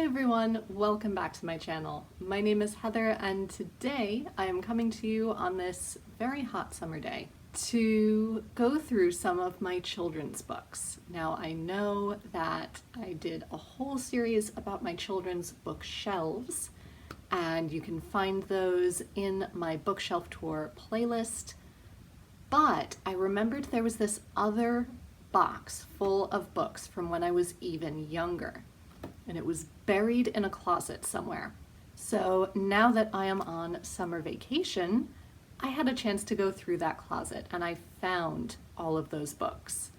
everyone, welcome back to my channel. My name is Heather and today I am coming to you on this very hot summer day to go through some of my children's books. Now I know that I did a whole series about my children's bookshelves and you can find those in my bookshelf tour playlist, but I remembered there was this other box full of books from when I was even younger. And it was buried in a closet somewhere. So now that I am on summer vacation, I had a chance to go through that closet and I found all of those books.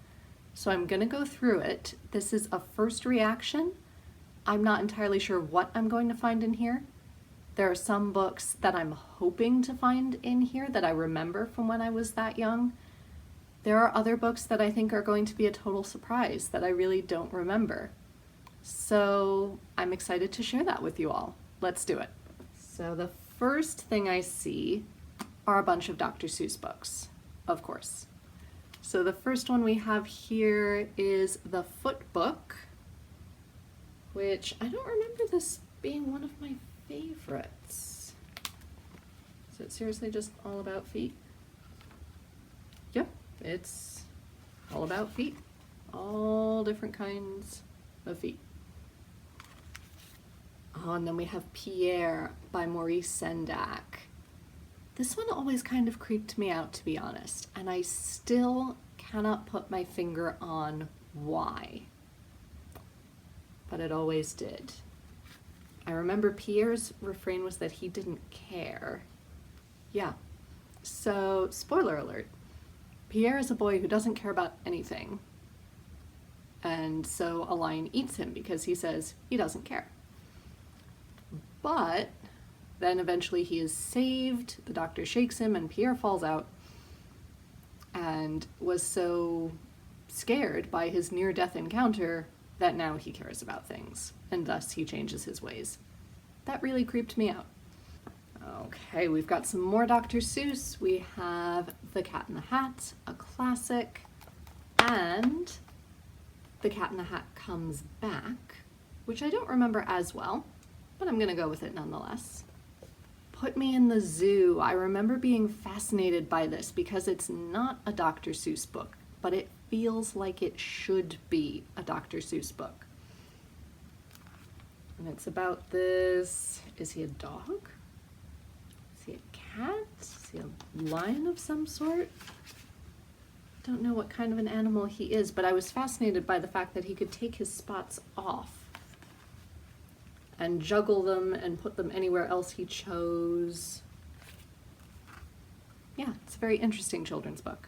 So I'm gonna go through it. This is a first reaction. I'm not entirely sure what I'm going to find in here. There are some books that I'm hoping to find in here that I remember from when I was that young. There are other books that I think are going to be a total surprise that I really don't remember. So I'm excited to share that with you all. Let's do it. So the first thing I see are a bunch of Dr. Seuss books, of course. So the first one we have here is The Foot Book, which I don't remember this being one of my favorites. Is it seriously just all about feet? Yep, it's all about feet. All different kinds of feet. Oh, and then we have Pierre by Maurice Sendak. This one always kind of creeped me out, to be honest, and I still cannot put my finger on why. But it always did. I remember Pierre's refrain was that he didn't care. Yeah, so spoiler alert. Pierre is a boy who doesn't care about anything. And so a lion eats him because he says he doesn't care. But then eventually he is saved, the doctor shakes him and Pierre falls out and was so scared by his near-death encounter that now he cares about things and thus he changes his ways. That really creeped me out. Okay, we've got some more Dr. Seuss. We have The Cat in the Hat, a classic, and The Cat in the Hat Comes Back, which I don't remember as well, but I'm gonna go with it nonetheless. Put Me in the Zoo. I remember being fascinated by this because it's not a Dr. Seuss book, but it feels like it should be a Dr. Seuss book. And it's about this, is he a dog? Is he a cat? Is he a lion of some sort? Don't know what kind of an animal he is, but I was fascinated by the fact that he could take his spots off and juggle them and put them anywhere else he chose. Yeah, it's a very interesting children's book.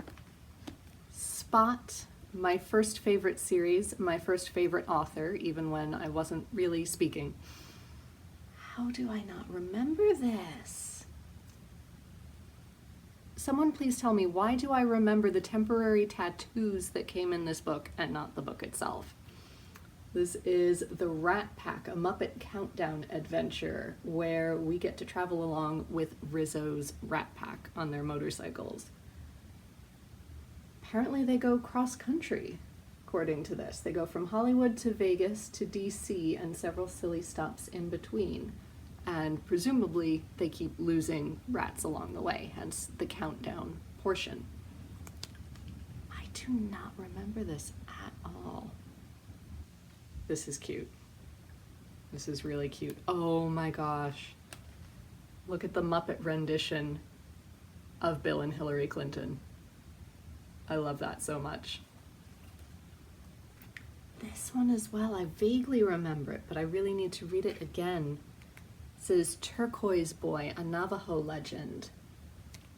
Spot, my first favorite series, my first favorite author, even when I wasn't really speaking. How do I not remember this? Someone please tell me, why do I remember the temporary tattoos that came in this book and not the book itself? This is The Rat Pack, a Muppet Countdown adventure where we get to travel along with Rizzo's Rat Pack on their motorcycles. Apparently they go cross-country, according to this. They go from Hollywood to Vegas to DC and several silly stops in between. And presumably they keep losing rats along the way, hence the countdown portion. I do not remember this at all. This is cute. This is really cute. Oh my gosh. Look at the Muppet rendition of Bill and Hillary Clinton. I love that so much. This one as well, I vaguely remember it, but I really need to read it again. This is Turquoise Boy, a Navajo legend.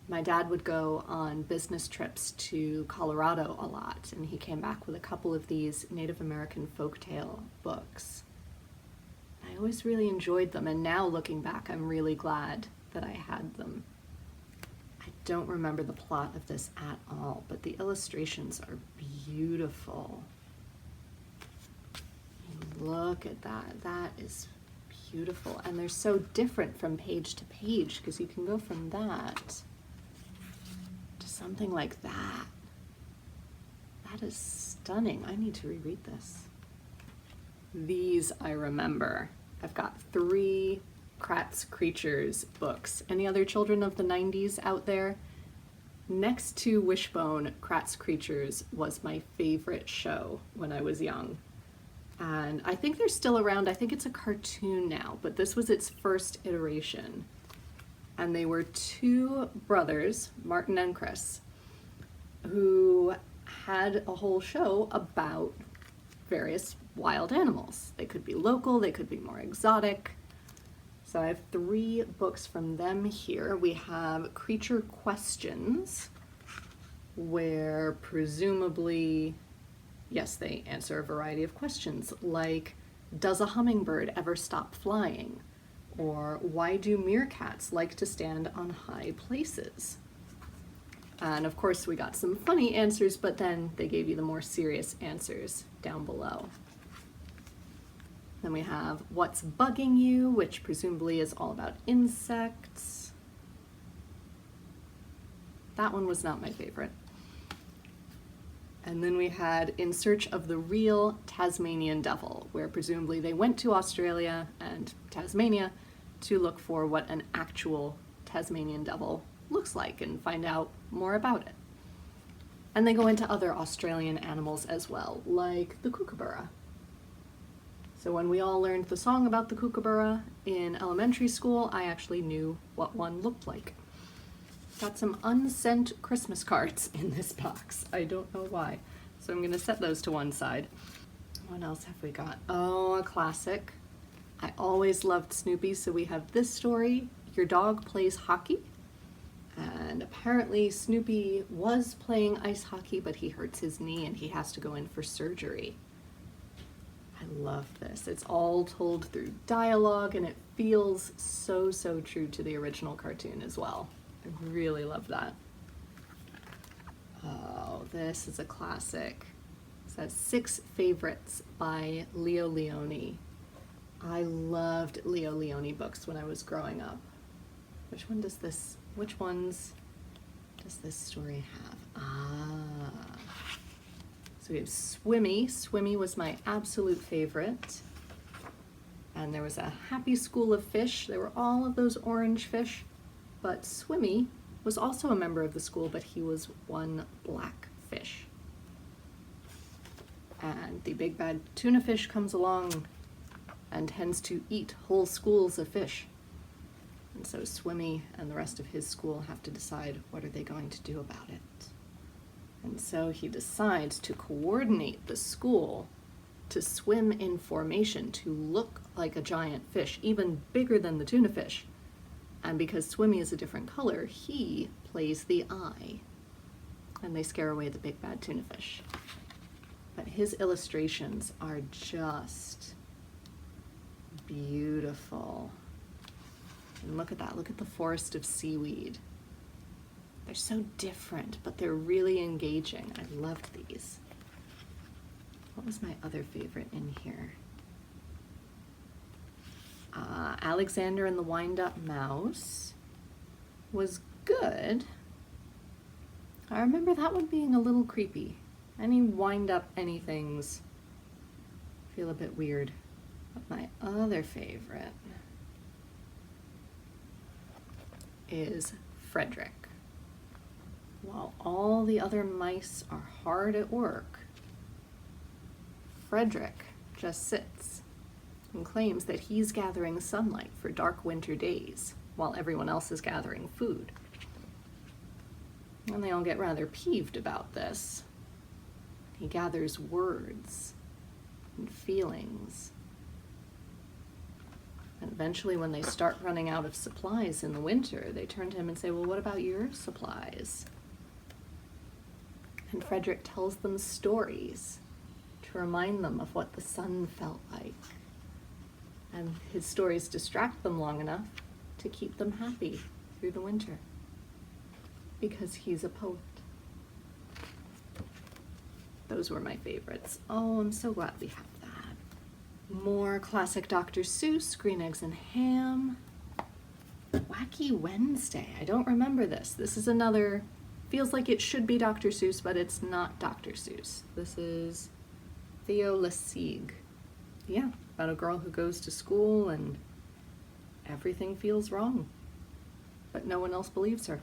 My dad would go on business trips to Colorado a lot, and he came back with a couple of these Native American folktale books. I always really enjoyed them, and now looking back, I'm really glad that I had them. I don't remember the plot of this at all, but the illustrations are beautiful. Look at that, that is beautiful, and they're so different from page to page, because you can go from that to something like that. That is stunning. I need to reread this. These I remember. I've got 3 Kratts Creatures books. Any other children of the 90s out there? Next to Wishbone, Kratts Creatures was my favorite show when I was young. And I think they're still around. I think it's a cartoon now, but this was its first iteration. And they were 2 brothers, Martin and Chris, who had a whole show about various wild animals. They could be local, they could be more exotic. So I have 3 books from them here. We have Creature Questions, where presumably, yes, they answer a variety of questions, like, does a hummingbird ever stop flying? Or why do meerkats like to stand on high places? And of course we got some funny answers, but then they gave you the more serious answers down below. Then we have What's Bugging You, which presumably is all about insects. That one was not my favorite. And then we had In Search of the Real Tasmanian Devil, where presumably they went to Australia and Tasmania to look for what an actual Tasmanian devil looks like and find out more about it. And they go into other Australian animals as well, like the kookaburra. So when we all learned the song about the kookaburra in elementary school, I actually knew what one looked like. Got some unsent Christmas cards in this box. I don't know why. So I'm going to set those to one side. What else have we got? Oh, a classic. I always loved Snoopy, so we have this story, Your Dog Plays Hockey. And apparently Snoopy was playing ice hockey, but he hurts his knee and he has to go in for surgery. I love this. It's all told through dialogue and it feels so true to the original cartoon as well. I really love that. Oh, this is a classic. It says 6 Favorites by Leo Leone. I loved Leo Leone books when I was growing up. Which ones does this story have? So we have Swimmy. Swimmy was my absolute favorite. And there was a Happy School of Fish. There were all of those orange fish. But Swimmy was also a member of the school, but he was one black fish. And the big bad tuna fish comes along and tends to eat whole schools of fish. And so Swimmy and the rest of his school have to decide what are they going to do about it. And so he decides to coordinate the school to swim in formation, to look like a giant fish, even bigger than the tuna fish. And because Swimmy is a different color, he plays the eye. And they scare away the big bad tuna fish. But his illustrations are just beautiful. And look at that, look at the forest of seaweed. They're so different, but they're really engaging. I loved these. What was my other favorite in here? Alexander and the Wind-Up Mouse was good. I remember that one being a little creepy. Any wind-up anythings feel a bit weird. But my other favorite is Frederick. While all the other mice are hard at work, Frederick just sits and claims that he's gathering sunlight for dark winter days while everyone else is gathering food. And they all get rather peeved about this. He gathers words and feelings. And eventually when they start running out of supplies in the winter, they turn to him and say, well, what about your supplies? And Frederick tells them stories to remind them of what the sun felt like. And his stories distract them long enough to keep them happy through the winter. Because he's a poet. Those were my favorites. Oh, I'm so glad we have that. More classic Dr. Seuss, Green Eggs and Ham. Wacky Wednesday. I don't remember this. This is another, feels like it should be Dr. Seuss, but it's not Dr. Seuss. This is Theo Lessig. Yeah, about a girl who goes to school and everything feels wrong, but no one else believes her.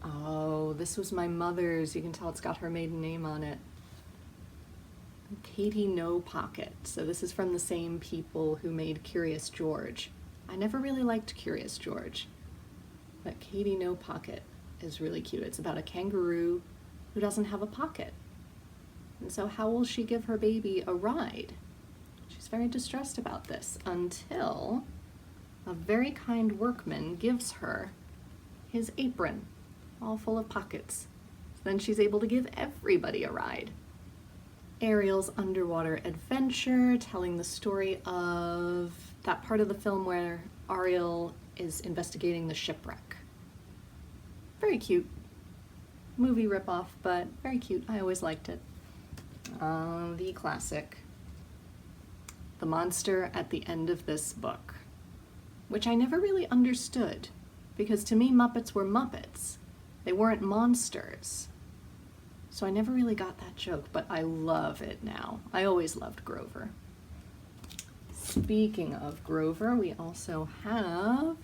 Oh, this was my mother's. You can tell it's got her maiden name on it. Katie No Pocket. So this is from the same people who made Curious George. I never really liked Curious George, but Katie No Pocket is really cute. It's about a kangaroo who doesn't have a pocket. And so how will she give her baby a ride? She's very distressed about this until a very kind workman gives her his apron, all full of pockets. So then she's able to give everybody a ride. Ariel's underwater adventure, telling the story of that part of the film where Ariel is investigating the shipwreck. Very cute. Movie ripoff, but very cute. I always liked it. The classic. The monster at the end of this book, which I never really understood, because to me Muppets were Muppets. They weren't monsters. So I never really got that joke, but I love it now. I always loved Grover. Speaking of Grover, we also have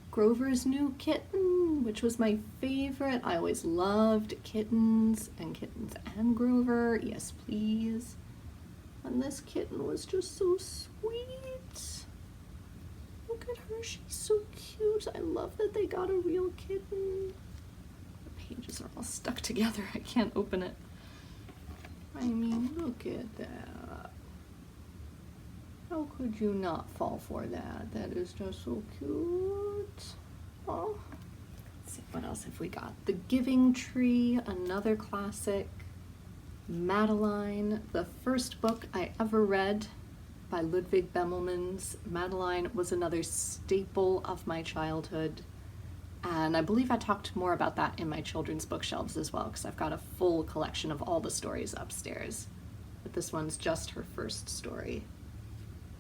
Grover's New Kitten, which was my favorite. I always loved kittens and Grover. Yes, please. And this kitten was just so sweet. Look at her, she's so cute. I love that they got a real kitten. Pages are all stuck together. I can't open it. I mean, look at that. How could you not fall for that? That is just so cute. Oh, let's see, what else have we got? The Giving Tree, another classic. Madeline, the first book I ever read by Ludwig Bemelmans. Madeline was another staple of my childhood. And I believe I talked more about that in my children's bookshelves as well, because I've got a full collection of all the stories upstairs. But this one's just her first story.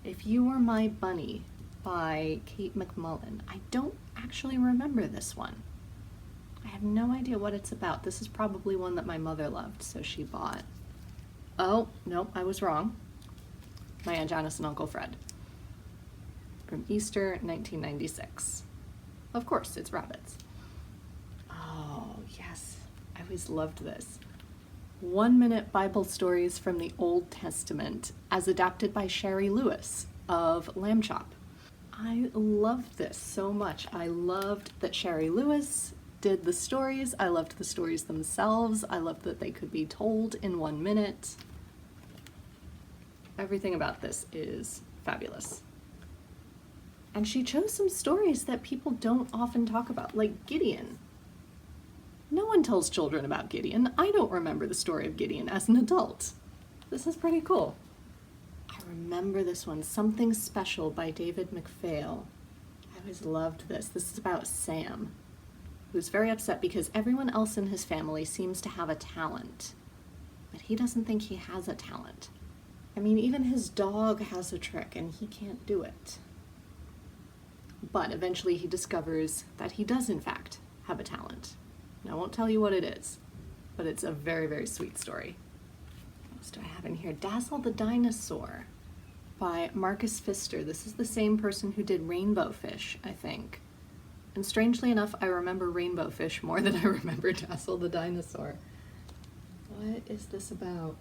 If You Were My Bunny by Kate McMullen. I don't actually remember this one. I have no idea what it's about. This is probably one that my mother loved, so she bought. Oh, no, I was wrong. My Aunt Janice and Uncle Fred. From Easter 1996. Of course, it's rabbits. Oh, yes. I always loved this. 1-minute Bible stories from the Old Testament as adapted by Sherry Lewis of Lamb Chop. I loved this so much. I loved that Sherry Lewis did the stories. I loved the stories themselves. I loved that they could be told in 1 minute. Everything about this is fabulous. And she chose some stories that people don't often talk about, like Gideon. No one tells children about Gideon. I don't remember the story of Gideon as an adult. This is pretty cool. I remember this one, Something Special by David McPhail. I always loved this. This is about Sam, who's very upset because everyone else in his family seems to have a talent, but he doesn't think he has a talent. I mean, even his dog has a trick and he can't do it. But eventually he discovers that he does in fact have a talent. And I won't tell you what it is, but it's a very, very sweet story. What else do I have in here? Dazzle the Dinosaur by Marcus Pfister. This is the same person who did Rainbow Fish, I think. And strangely enough, I remember Rainbow Fish more than I remember Dazzle the Dinosaur. What is this about?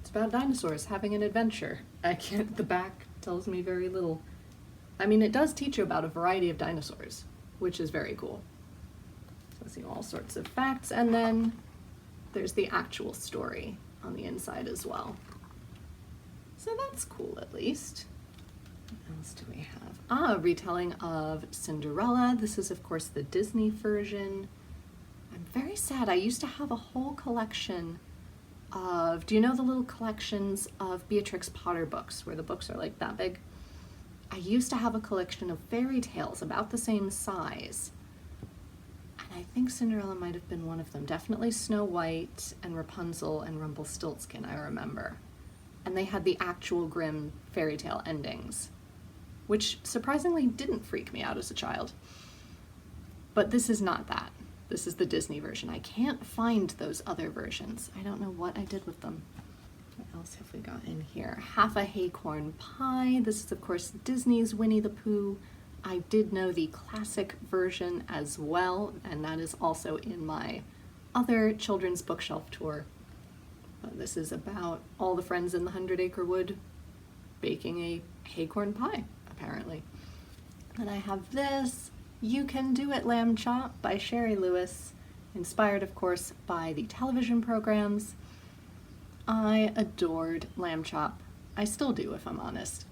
It's about dinosaurs having an adventure. The back tells me very little. I mean, it does teach you about a variety of dinosaurs, which is very cool. So let's see, all sorts of facts, and then there's the actual story on the inside as well. So that's cool, at least. What else do we have? A retelling of Cinderella. This is, of course, the Disney version. I'm very sad. I used to have a whole collection of, do you know the little collections of Beatrix Potter books, where the books are like that big? I used to have a collection of fairy tales about the same size. And I think Cinderella might have been one of them. Definitely Snow White and Rapunzel and Rumpelstiltskin, I remember. And they had the actual grim fairy tale endings, which surprisingly didn't freak me out as a child. But this is not that. This is the Disney version. I can't find those other versions. I don't know what I did with them. What else have we got in here? Half a Haycorn Pie. This is, of course, Disney's Winnie the Pooh. I did know the classic version as well, and that is also in my other children's bookshelf tour. This is about all the friends in the 100-Acre Wood baking a haycorn pie, apparently. And I have this, You Can Do It, Lamb Chop by Sherry Lewis, inspired, of course, by the television programs. I adored Lamb Chop. I still do, if I'm honest.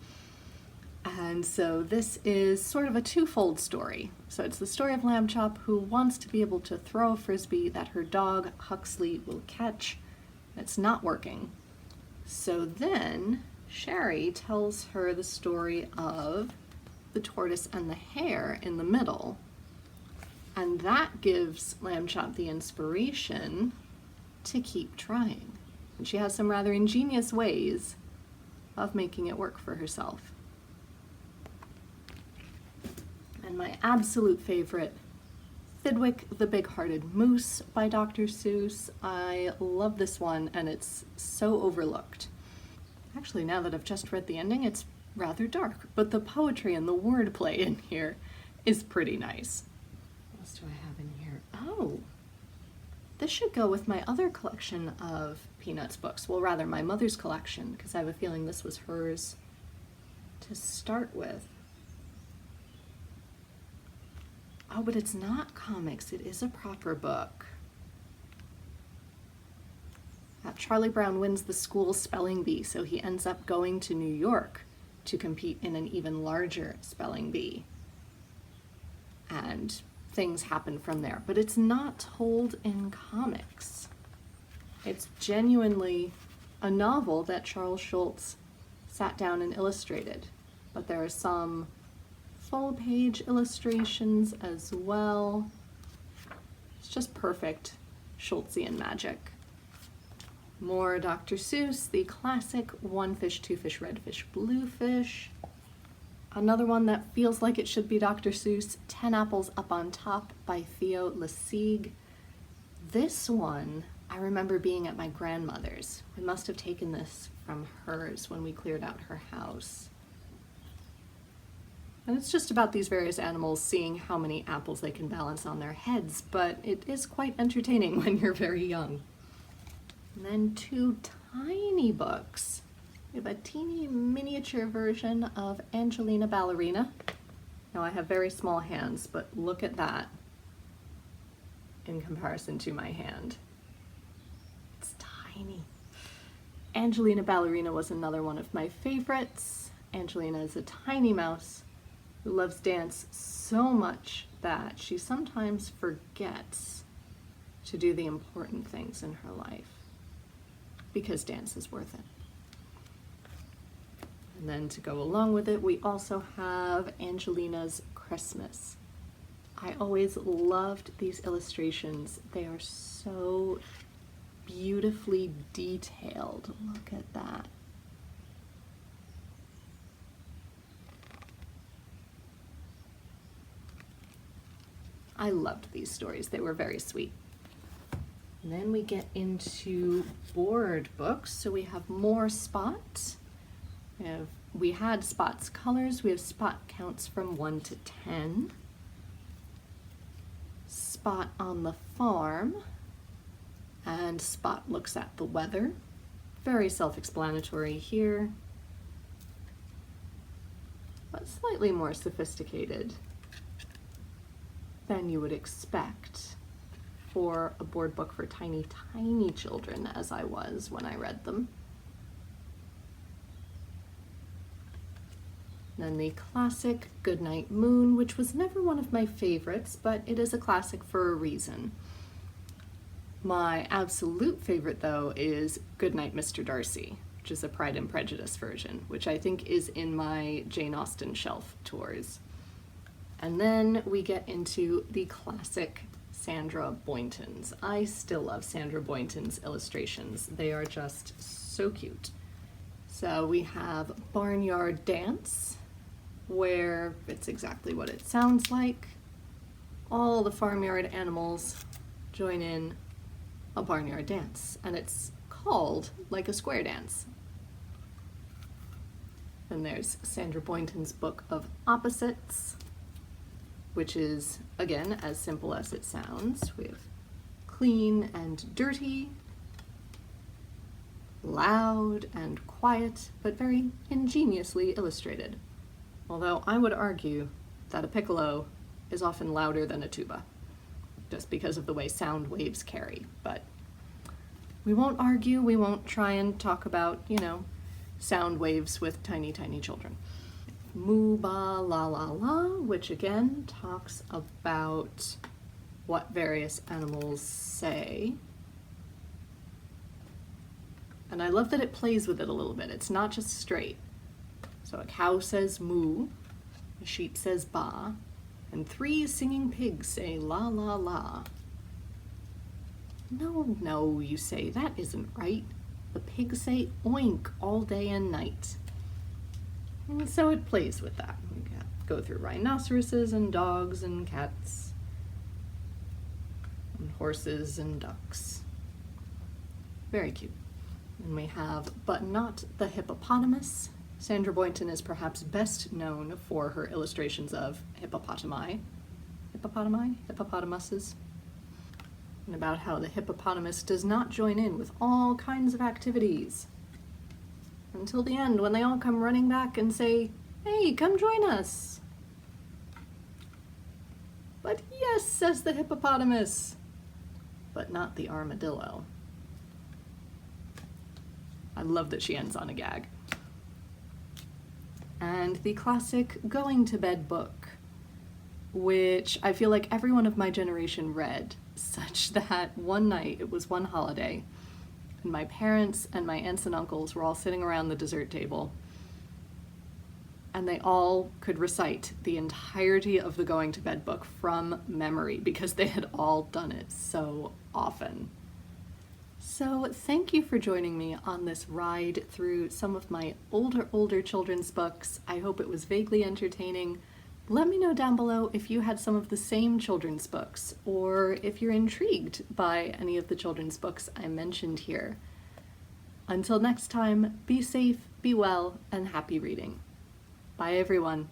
And so this is sort of a twofold story. So it's the story of Lamb Chop, who wants to be able to throw a frisbee that her dog Huxley will catch. It's not working. So then Sherry tells her the story of the tortoise and the hare in the middle. And that gives Lamb Chop the inspiration to keep trying. And she has some rather ingenious ways of making it work for herself. And my absolute favorite, Fidwick the Big-Hearted Moose by Dr. Seuss. I love this one, and it's so overlooked. Actually, now that I've just read the ending, it's rather dark, but the poetry and the wordplay in here is pretty nice. What else do I have in here? Oh, this should go with my other collection of Peanuts books. Well, rather, my mother's collection, because I have a feeling this was hers to start with. Oh, but it's not comics, it is a proper book. Charlie Brown wins the school spelling bee, so he ends up going to New York to compete in an even larger spelling bee. And things happen from there, but it's not told in comics. It's genuinely a novel that Charles Schulz sat down and illustrated, but there are some full-page illustrations as well. It's just perfect Schultzian magic. More Dr. Seuss, the classic One Fish, Two Fish, Red Fish, Blue Fish. Another one that feels like it should be Dr. Seuss, 10 Apples Up on Top by Theo Lesigue. This one, I remember being at my grandmother's. We must have taken this from hers when we cleared out her house. And it's just about these various animals seeing how many apples they can balance on their heads, but it is quite entertaining when you're very young. And then two tiny books. We have a teeny miniature version of Angelina Ballerina. Now I have very small hands, but look at that in comparison to my hand. It's tiny. Angelina Ballerina was another one of my favorites. Angelina is a tiny mouse who loves dance so much that she sometimes forgets to do the important things in her life because dance is worth it. And then to go along with it, we also have Angelina's Christmas. I always loved these illustrations. They are so beautifully detailed. Look at that. I loved these stories. They were very sweet. And then we get into board books. So we have more Spot. We had Spot's colors. We have Spot counts from 1 to 10. Spot on the Farm. And Spot looks at the weather. Very self-explanatory here, but slightly more sophisticated than you would expect for a board book for tiny, tiny children, as I was when I read them. Then the classic Goodnight Moon, which was never one of my favorites, but it is a classic for a reason. My absolute favorite, though, is Goodnight, Mr. Darcy, which is a Pride and Prejudice version, which I think is in my Jane Austen shelf tours. And then we get into the classic Sandra Boynton's. I still love Sandra Boynton's illustrations. They are just so cute. So we have Barnyard Dance, where it's exactly what it sounds like. All the farmyard animals join in a barnyard dance, and it's called like a square dance. Then there's Sandra Boynton's book of opposites, which is, again, as simple as it sounds. We have clean and dirty, loud and quiet, but very ingeniously illustrated. Although I would argue that a piccolo is often louder than a tuba, just because of the way sound waves carry. But we won't argue, we won't try and talk about, sound waves with tiny, tiny children. Moo Ba La La La, which again talks about what various animals say. And I love that it plays with it a little bit. It's not just straight. So a cow says moo, a sheep says ba, and 3 singing pigs say la la la. No, no, you say, that isn't right. The pigs say oink all day and night. And so it plays with that. We go through rhinoceroses and dogs and cats and horses and ducks. Very cute. And we have But Not the Hippopotamus. Sandra Boynton is perhaps best known for her illustrations of hippopotamuses, and about how the hippopotamus does not join in with all kinds of activities until the end, when they all come running back and say, "Hey, come join us." "But yes," says the hippopotamus, "but not the armadillo." I love that she ends on a gag. And the classic Going to Bed book, which I feel like everyone of my generation read, such that one night, it was one holiday, and my parents and my aunts and uncles were all sitting around the dessert table, and they all could recite the entirety of the Going to Bed book from memory because they had all done it so often. So thank you for joining me on this ride through some of my older children's books. I hope it was vaguely entertaining. Let me know down below if you had some of the same children's books, or if you're intrigued by any of the children's books I mentioned here. Until next time, be safe, be well, and happy reading. Bye everyone.